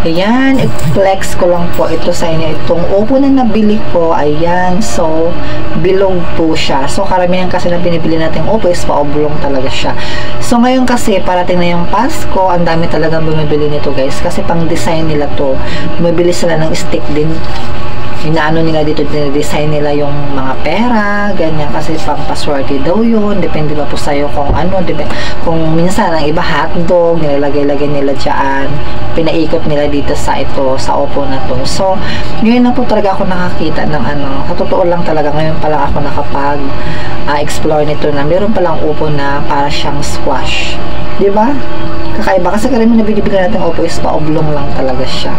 Ayan, i-flex ko lang po ito sa inyo. Itong Oppo na nabili ko, ayan. So, bilog po siya. So, karamihan kasi na binibili natin Oppo is pa-oblong talaga siya. So, ngayon kasi, parating na yung Pasko, ang dami talagang bumibili nito guys. Kasi pang design nila to. Bumibili sila ng stick din. Inaano nila dito, design nila yung mga pera, ganyan, kasi pang paswerte daw yun, depende ba po sa'yo kung ano, kung minsan ang iba hotdog, nilalagay-lagay nila dyan, pinaikot nila dito sa sa Oppo na to. So, ngayon na po talaga ako nakakita ng ano, sa totoo lang talaga, ngayon pa lang ako nakapag explore nito na meron palang Oppo na para siyang squash. Diba? Kakaiba, kasi karamihan na binibigyan natin Oppo is pa-oblong lang talaga siya.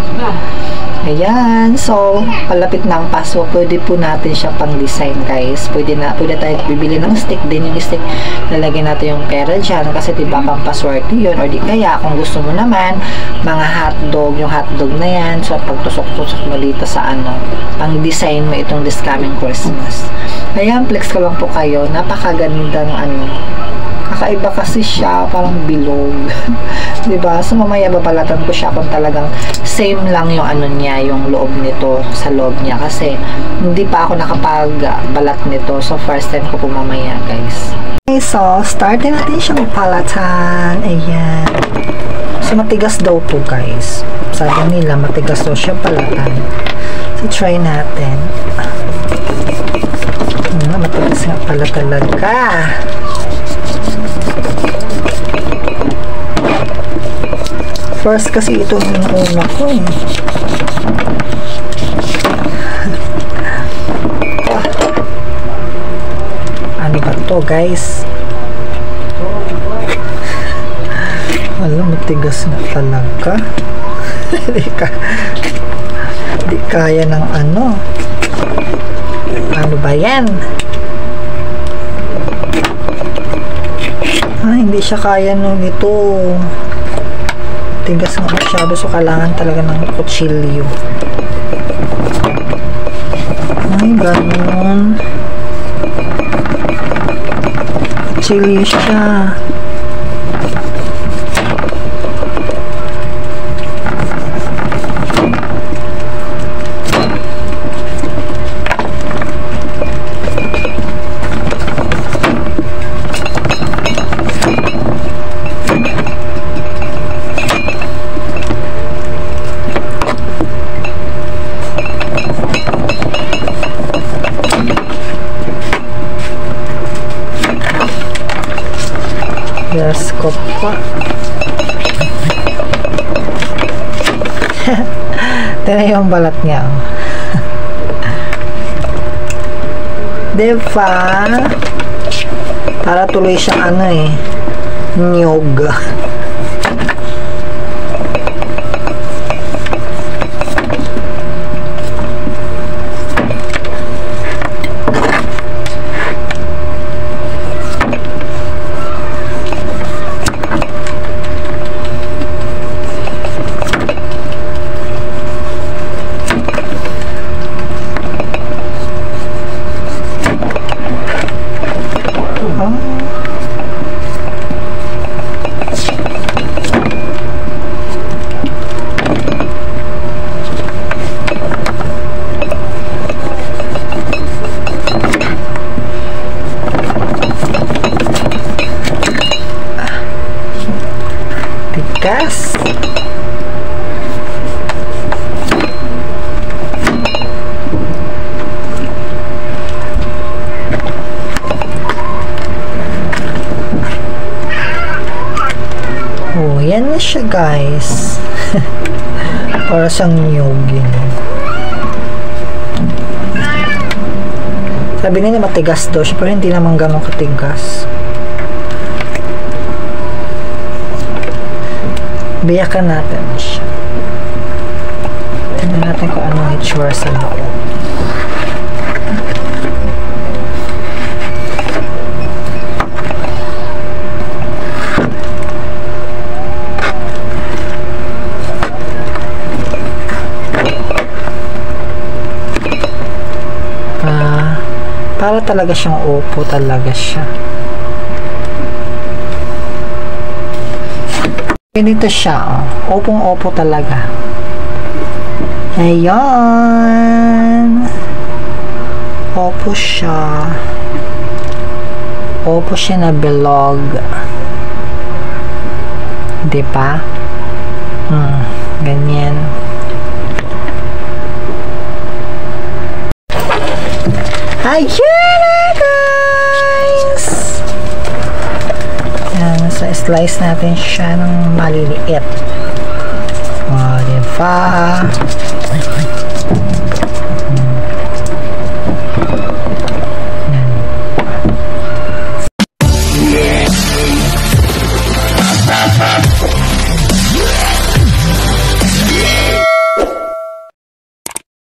Ayan, so palapit na ang Pasko, pwede po natin siya pang design guys. Pwede tayo bibili ng stick din, yung stick lalagyan natin yung pera dyan kasi diba pang paswerte yun, or di kaya kung gusto mo naman mga hotdog, yung hotdog na yan, so pagtusok-tusok mo dito sa ano, pang design mo itong this coming Christmas. Ayan, flex ko lang po kayo, napakagandang ano, kakaiba kasi siya, parang bilog. Diba? So, mamaya babalatan ko siya kung talagang same lang yung ano niya, yung loob nito sa loob niya. Kasi, hindi pa ako nakapag-balat nito. So, first time ko po mamaya, guys. Okay, so, start na natin siyang palatan. Ayan. So, matigas daw to, guys. Sabi nila, matigas daw siya palatan. So, try natin. Matigas nga pala talaga. First kasi ito yung una ko eh. Ano ba to guys? Alam, matigas na talaga. Di kaya ng ano. Ano ba yan? Hindi siya kaya nung ito. Tigas nga masyado, so kailangan talaga ng kutsilyo. Ay, ganun. Kutsilyo siya. Yes, ko pa. Tignan yung balat niya. Diba? Para tuloy siyang ano eh, nyog. Tigas. Oh, yan na siya guys. Para siyang nyugin. Sabi nila matigas daw siya, pero hindi naman ganun katigas. Biyakan natin siya. Tingnan natin kung anong itsura sa loob. Para talaga siyang Oppo talaga siya. Ganito siya, oh. Oppo talaga. Ayan. Opo siya. Opo siya na bilog. Diba? Ganyan. Ayan na, guys! Ayan, so slice natin siya ng maliliit. O, diba?